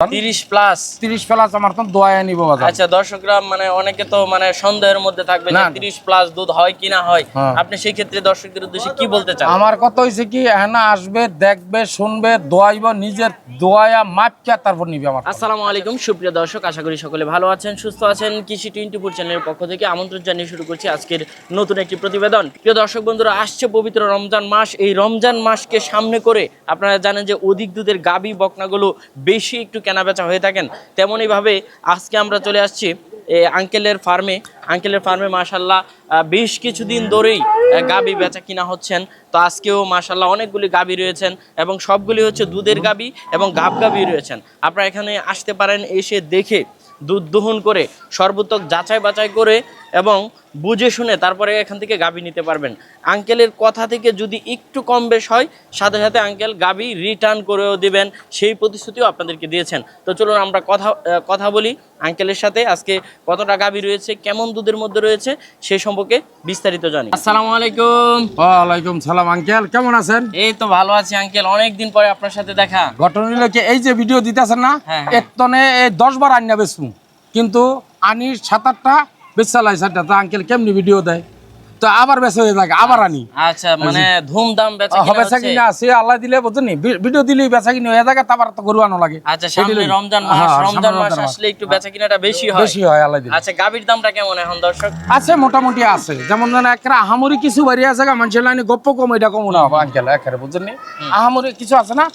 30 plus আমার তো দোয়া নিব বাজার। আচ্ছা দর্শকরা মানে অনেকে তো মানে সন্দেহের মধ্যে থাকবে যে 30 প্লাস দুধ হয় কি না হয়, আপনি সেই ক্ষেত্রে দর্শকদের উদ্দেশ্যে কি বলতে চান? আমার কথা হইছে কি এখানে আসবে, দেখবে, শুনবে, দোয়াইব, নিজের দোয়া মাপকে তারপর নিবে আমার। আসসালামু আলাইকুম সুপ্রিয় দর্শক, আশা করি সকলে ভালো আছেন, সুস্থ আছেন। কৃষি 24 চ্যানেলের পক্ষ থেকে আমন্ত্রণ জানিয়ে শুরু করছি আজকের নতুন একটি প্রতিবেদন। প্রিয় দর্শক বন্ধুরা, আসছে পবিত্র রমজান মাস। এই রমজান মাসকে সামনে করে আপনারা জানেন যে অধিক দুধের গাভী বকনাগুলো বেশি একটু কেনাবেচা হয়ে থাকেন। তেমনইভাবে আজকে আমরা চলে আসছি আঙ্কেলের ফার্মে মাশাল্লাহ বেশ কিছুদিন ধরেই গাভী বেচা কিনা হচ্ছেন। তো আজকেও মাশাল্লাহ অনেকগুলি গাভী রয়েছেন এবং সবগুলি হচ্ছে দুধের গাভী এবং গাব গাভী রয়েছেন। আপনারা এখানে আসতে পারেন, এসে দেখে দুধ দহন করে সর্বোত্তক যাচাই বাছাই করে এবং বুঝে শুনে তারপরে এখান থেকে গাভী নিতে পারবেন। আঙ্কেলের কথা থেকে যদি একটু কম বেশ হয়, সাথে সাথে আঙ্কেল গাভী রিটার্ন করেও দিবেন, সেই প্রতিশ্রুতিও আপনাদেরকে দিয়েছেন। তো চলুন আমরা কথা বলি আঙ্কেলের সাথে। আজকে কতটা গাভী রয়েছে, কেমন দুধের মধ্যে রয়েছে, সেই সম্পর্কে বিস্তারিত জানি। আসসালামু আলাইকুম। ওয়ালাইকুম সালাম আঙ্কেল, কেমন আছেন? এই তো ভালো আছি আঙ্কেল, অনেকদিন পরে আপনার সাথে দেখা। ঘটনা হলো কি, এই যে ভিডিও দিতেছেন না, এতনে 10 বার আন্না বেচমু, কিন্তু আনি 7-8টা বেচালাই 7টা। আঙ্কেল কেমনি ভিডিও দেয়, তো আবার বেচা হয়ে থাকে, আবার আনি। আচ্ছা মানে ধুমধাম বেচা কিনা আছে, আল্লাহ দিলে বুঝছেন, ভিডিও দিলেই বেচা কিনা হয়ে থাকে, তারপর তো গরু আনো লাগে। আচ্ছা সামনে রমজান মাস আসলে একটু বেচা কিনাটা বেশি হয় আল্লাহ দিলে। আচ্ছা গাভীর দামটা কেমন এখন দর্শক? আছে মোটামুটি আছে, যেমন একটা আহামরি কিছু বাড়ি আছে, মানুষের লাইনে গপ্প কম, এটা কম না আঙ্কেল একেবারে বুঝছেন নি। আহামরি কিছু আছে না,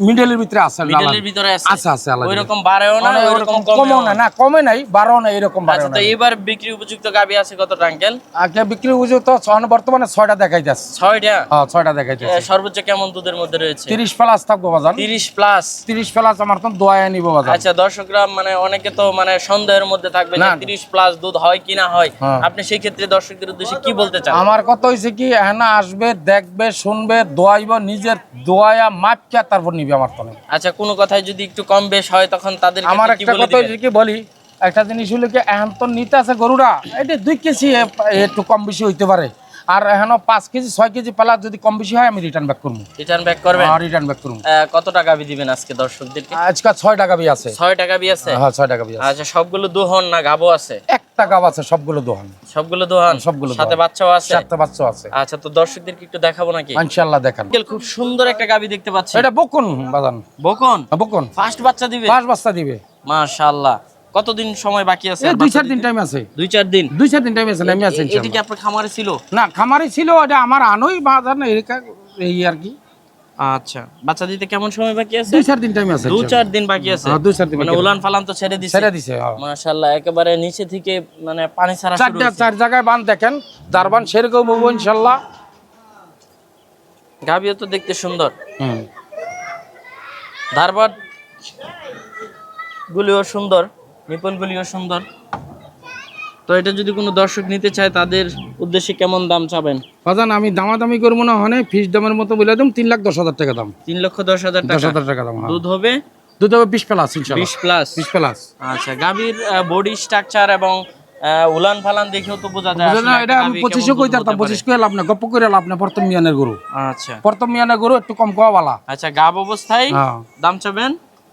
মিডলের ভিতরে আছে, মিডলের ভিতরে আছে আছে আল্লাহ ওইরকম বাড়েও না ওইরকম কমও না, না কমে নাই, বাড়াও না, এরকম বাড়েও না। না। তো এবার বিক্রি উপযুক্ত গাভী আছে কতটা আঙ্কেল? আগে বিক্রি উপযুক্ত বর্তমানে 6টা দেখাইতেছে। 6টা? হ্যাঁ 6টা দেখাইতেছে। সর্বোচ্চ কেমন দুধের মধ্যে রয়েছে? 30 প্লাস থাকবো বাজার। 30 প্লাস আমার তো দোয়া নিব বাজার। আচ্ছা দর্শকরা মানে অনেকে তো মানে সন্দেহের মধ্যে থাকবে যে 30 প্লাস দুধ হয় কি না হয়, আপনি সেই ক্ষেত্রে দর্শকদের উদ্দেশ্যে কি বলতে চান? আমার কথা হইছে কি এখানে আসবে, দেখবে, শুনবে, দোয়াইব, নিজের দোয়া মাপকে তারপর নিবে আমার তো। আচ্ছা কোনো কথায় যদি একটু কম বেশ হয় তখন তাদের আমার একটা কথা হইছে কি বলি, একটা জিনিস হলো কি, এখন তো নিতে আছে গরুরা, এটা 2 কেজি একটু কম বেশি হইতে পারে, আর এখনো 5 কেজি 6 কেজি পালা যদি কম বেশি হয় আমি রিটার্ন ব্যাক করবো। রিটার্ন ব্যাক করবেন? রিটার্ন ব্যাক করবো। কত টাকা দিবেন আজকে দর্শকদেরকে? আজকে 6 টাকা বি আছে। 6 টাকা বি আছে? হ্যাঁ 6 টাকা বি আছে। আচ্ছা সবগুলো দোহন না গাবো আছে? একটা গাব আছে, সবগুলো দোহান। সবগুলো দোহান, সবগুলো সাথে বাচ্চাও আছে? সাথে বাচ্চাও আছে। আচ্ছা তো দর্শকদেরকে একটু দেখাবো নাকি? ইনশাআল্লাহ দেখান। খুব সুন্দর একটা গাবি দেখতে পাচ্ছি। এটা বকন বাজান। বকন? বকন ফার্স্ট বাচ্চা দিবে? ফার্স্ট বাচ্চা দিবে মাশাআল্লাহ। কতদিন সময় বাকি আছে? 2-4 দিন টাইম আছে। 2-4 দিন? 2-4 দিন টাইম আছে, আমি আছি ইনশাআল্লাহ। এটা কি আপনার খামারে ছিল? না খামারে ছিল, এটা আমার আনোই বাজার না, এই আর কি। আচ্ছা বাচ্চা দিতে কেমন সময় বাকি আছে? 2-4 দিন টাইম আছে। 2-4 দিন বাকি আছে? হ্যাঁ 2-4 দিন। মানে উলান ফালান তো ছেড়ে দিছে? মাশাআল্লাহ একেবারে নিচে থেকে মানে পানি ছাড়া শুরু হইছে। 4 জায়গায় বান দেখেন, দারবান সেরকম হবো ইনশাআল্লাহ। গাবিও তো দেখতে সুন্দর। ধারবাট গুলিও সুন্দর, নিপল গুলিও সুন্দর। তো এটা যদি কোনো দর্শক নিতে চায় তাদের উদ্দেশ্যে কেমন দাম চাবেন? বাজান আমি দামাদামি করবো না, হয় ফিক্স দামের মতো বলে দিম, 3,10,000 টাকা দাম। 3,10,000 টাকা? 10,000 টাকা দাম। দুধ হবে? দুধ হবে 20 প্লাস ইনশাআল্লাহ। 20 প্লাস? 20 প্লাস। আচ্ছা গাবির বডি স্ট্রাকচার এবং উলান ফালান দেখেও তো বোঝা যায় আসলে এটা আমি 25 কইতাম, 25 কইলা আপনি গপ্প কইরা আপনি প্রথম মিয়ানের গরু। আচ্ছা প্রথম মিয়ানের গরু একটু কম কোয়া वाला। আচ্ছা গাব অবস্থায় দাম চাবেন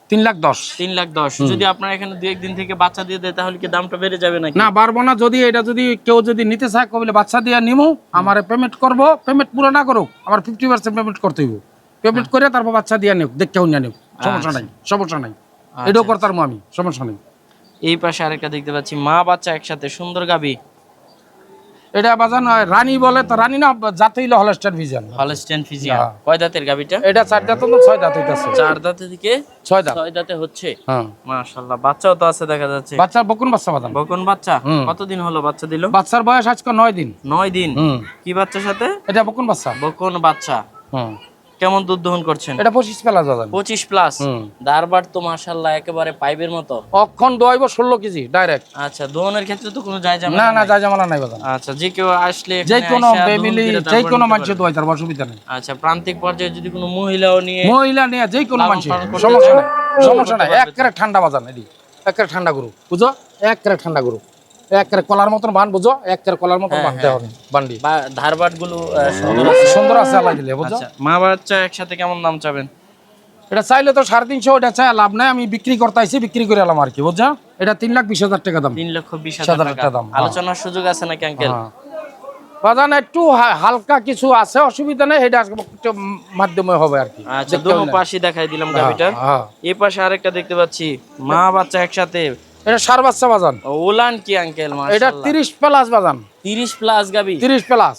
3,10,000। 3,10,000 যদি আপনার এখানে 2-1 দিন থেকে বাচ্চা দিয়ে দেয় তাহলে কি দামটা বেড়ে যাবে নাকি? না বাড়বো না, যদি এটা যদি কেউ যদি নিতে চায় কইলে বাচ্চা দিয়ে নিমু, আমারে পেমেন্ট করব, পেমেন্ট পুরো না করুক, আমার 50% পেমেন্ট করতে হইব। পেমেন্ট করে তারপর বাচ্চা দিয়ে নিও, দেখ কেউ নিও, সমস্যা নাই, সমস্যা নাই, এটাও করতাম আমি, সমস্যা নেই। এই পাশে আরেকটা দেখতে পাচ্ছি মা বাচ্চা একসাথে সুন্দর গাবি। এটা বাজান রানী বলে, তো রানী না জাত হইলো হলস্টাইন ফ্রিজিয়ান। হলস্টাইন ফ্রিজিয়ান কয় দাঁতের গাবিটা? এটা 4 দাঁত না 6 দাঁত হইতাছে। 4 দাঁতে থেকে 6 দাঁত। 6 দাঁতে হচ্ছে। হ্যাঁ মাশাআল্লাহ বাচ্চাও তো আছে দেখা যাচ্ছে। বাচ্চা বকুন বাচ্চা বাজান। বকুন বাচ্চা কতদিন হলো বাচ্চা দিল? বাচ্চার বয়স আজকে 9 দিন। 9 দিন? কি বাচ্চার সাথে? এটা বকুন বাচ্চা। বকুন বাচ্চা। কেমন দুধ দহন করছেন? এটা 25 প্লাস বাজান। 25 প্লাস? দারবার তো মাশাআল্লাহ একেবারে পাইপের মতো। অক্ষণ দোয়াইব 16 কেজি ডাইরেক্ট। আচ্ছা দহনের ক্ষেত্রে তো কোনো জায়জামেলা না, না জায়জামেলা নাই বাজান। আচ্ছা যে কেউ আসলে যে কোনো ফ্যামিলি, যে কোনো মানুষ দোয়াই, তার অসুবিধা নেই। আচ্ছা প্রান্তিক পর্যায়ে যদি কোনো মহিলা নিয়ে যে কোনো মানুষ, সমস্যা নাই, সমস্যা নাই। একেবারে ঠান্ডা বাজান, এডি একেবারে ঠান্ডা গরু, বুঝো, একেবারে ঠান্ডা গরু, একেবারে কলার মতন বান, বুঝো, একেবারে কলার মতন বানতে হবে বান্ডি। ধারবাট গুলো সুন্দর আছে আল্লাহ দিলে, বুঝো। মা বাচ্চা একসাথে কেমন দাম চাবেন? এটা চাইলে তো 350, ওটা চাই লাভ নাই, আমি বিক্রি করতে আইছি, বিক্রি করে এলাম আর কি, বুঝছো? এটা 3,20,000 টাকা দাম। 3,20,000 টাকা দাম। আলোচনার সুযোগ আছে নাকি আঙ্কেল? হ্যাঁ বাজান একটু হালকা কিছু আছে, অসুবিধা নেই, এটা একটু মাধ্যমে হবে আর কি। আচ্ছা দুনো পাশে দেখাই দিলাম গাবিটা। হ্যাঁ এই পাশে আরেকটা দেখতে পাচ্ছি মা বাচ্চা একসাথে। এটা সার বাচ্চা বাজান। ওলান কি আঙ্কেল? এটা মাশাআল্লাহ 30 প্লাস বাজান। 30 প্লাস গাবি। 30 প্লাস।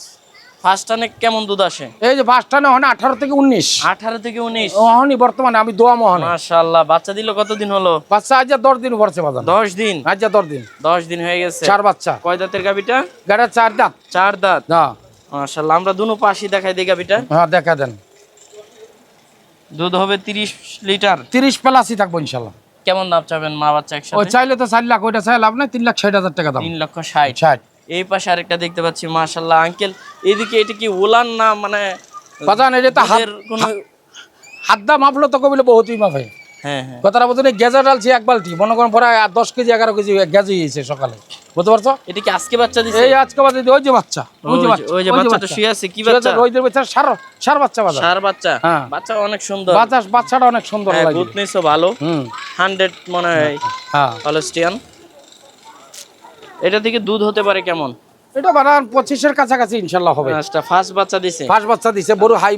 ফার্স্ট টানে কেমন দুধ আসে? এই যে বাসটানে হয় 18 থেকে 19। 18 থেকে 19 ওহনি বর্তমানে আমি দোয়া মোহনে। মাশাআল্লাহ বাচ্চা দিল কতদিন হলো? বাচ্চা আজ 10 দিন পড়ছে বাজান। 10 দিন। আজ 10 দিন। 10 দিন হয়ে গেছে। চার বাচ্চা। কয় দাঁতের গাবিটা? গাড়া 4 দাঁত। 4 দাঁত। হ্যাঁ মাশাআল্লাহ আমরা দুনো পাশে দেখাই দেই গাবিটা। হ্যাঁ দেখা দেন। দুধ হবে 30 লিটার। 30 প্লাসই থাকবো ইনশাআল্লাহ। কেমন দাম চাবেন মা বাচ্চা একসাথে? ওই চাইলে তো 4 লাখ, ওইটা চাই লাভ নাই, 3,60,000 টাকা দাম। 3,60,000। 60। এই পাশে আরেকটা দেখতে পাচ্ছি মাশাআল্লাহ আঙ্কেল এদিকে এটা কি ওলান না মানে বাজান এটা তো দুধের কোনো হাত দা মাপলো তো কবিলে বহুতই মাপে। হ্যাঁ হ্যাঁ কথাটা বলতে গেজা ডালছি এক বালতি, মনে করেন পরে 10 কেজি 11 কেজি গেজে হয়েছে সকালে, বুঝতে পারছো? এটা কি আজকে বাচ্চা দিছে? এই আজকে বাজে ওই যে বাচ্চা, ওই যে বাচ্চাটা শুয়ে আছে কি বাচ্চা? ওই যে বাচ্চা সার বাচ্চা বাজার। সার বাচ্চা। হ্যাঁ। বাচ্চা অনেক সুন্দর। বাচ্চাটা অনেক সুন্দর হ্যাঁ লাগে। গুডনেসও ভালো। 100 মনে হয় হ্যাঁ হলস্টিয়ান। এটা থেকে দুধ হতে পারে কেমন? এটা বানান 25-এর কাছাকাছি ইনশাআল্লাহ হবে। আচ্ছা ফার্স্ট বাচ্চা দিছে। ফার্স্ট বাচ্চা দিছে, বড় হাই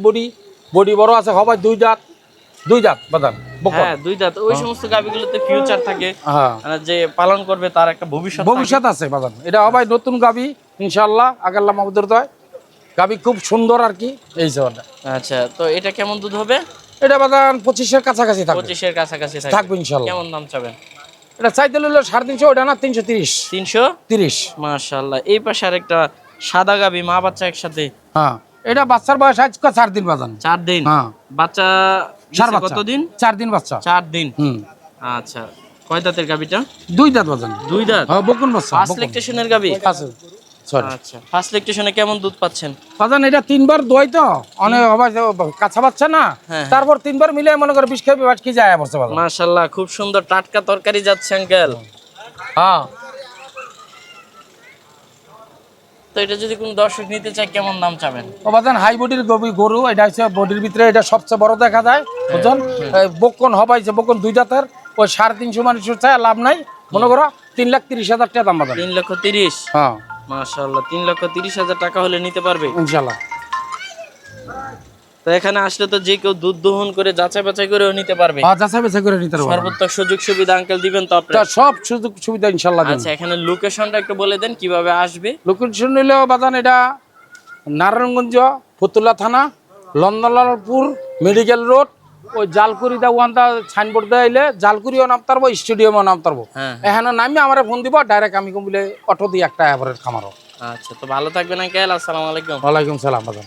বডি বড় আছে, সবাই 2 দাঁত বাদান বকন। হ্যাঁ 2 দাঁত। ওই সমস্ত গাবিগুলোতে ফিউচার থাকে, হ্যাঁ মানে যে পালন করবে তার একটা ভবিষ্যৎ থাকে। ভবিষ্যৎ আছে বাদান। এটা সবাই নতুন গাবি ইনশাআল্লাহ, আগাল্লাহ মাহমুদুর দয় গাবি খুব সুন্দর আর কি এই জন্য। আচ্ছা তো এটা কেমন দুধ হবে? এটা বাদান 25-এর কাছাকাছি থাকবে। 25-এর কাছাকাছি থাকবে ইনশাআল্লাহ। কেমন দাম চাবেন? এটা চাইতে হলো 350, ওটা না 330। 330। মাশাআল্লাহ। এই পাশে আরেকটা সাদা গাবি মা বাচ্চা একসাথে। হ্যাঁ এটা বাচ্চার বয়স আজকে 4 দিন বাজান। 4 দিন। হ্যাঁ বাচ্চা সার দিছে বাচ্চা কতদিন? 4 দিন বাচ্চা। 4 দিন। হুম আচ্ছা কয় দাঁতের গাবিটা? 2 দাঁত বাজান। 2 দাঁত। হ্যাঁ বকুন বাচ্চা। ফার্স্ট ল্যাকটেশনের গাবি। আছে সরি আচ্ছা ফার্স্ট ল্যাকটেশনে কেমন দুধ পাচ্ছেন? বাজান এটা 3 বার দই তো অনেক আবার কাঁচা বাচ্চা না, হ্যাঁ। তারপর 3 বার মিলে মনে করে 20 কেজি 22 কেজি আয়া পড়ছে বাজান। মাশাআল্লাহ খুব সুন্দর টাটকা তরকারি যাচ্ছে আঙ্কেল। হ্যাঁ তো এটা যদি কোনো দর্শক নিতে চায় কেমন দাম চাবেন? ও বাজান হাই বডির গরু, এটা হচ্ছে বডির ভিতরে এটা সবচেয়ে বড় দেখা যায়, বুঝছেন? বকন হবাই যে বকন 2 দাঁতের, ওই 350 মানুষের চাই লাভ নাই, মনে করো 3,30,000 টাকা দাম বাজান। 3,30,000। হ্যাঁ মাশাআল্লাহ 3,30,000 টাকা হলে নিতে পারবে ইনশাআল্লাহ। তো এখানে আসলে তো যে কেউ দুধ দহন করে যাচাই বাছাই করেও নিতে পারবে। হ্যাঁ যাচাই বাছাই করে নিতে পারবো। সর্বোত্তম সুযোগ সুবিধা আঙ্কেল দিবেন তো তা আপনারা? সব সুযোগ সুবিধা ইনশাআল্লাহ দিন। আচ্ছা এখানে লোকেশনটা একটু বলে দেন কিভাবে আসবে। লোকেশন নিলেও বাজান এটা নারায়ণগঞ্জ ফতুল্লা থানা, লন্দনলালপুর মেডিকেল রোড, ওই Jalkuri the one the signboard দিয়ে আইলে জালকুড়িও নাম তারবো, স্টেডিয়ামও নাম তারবো। হ্যাঁ। এখানে নামি আমার ফোন দিব, ডাইরেক্ট আমি কম বলে অটো দিয়ে একটা অ্যাভারেজ খামারও। আচ্ছা তো ভালো থাকবেন আঙ্কেল। আসসালামু আলাইকুম। ওয়ালাইকুম সালাম বাজান।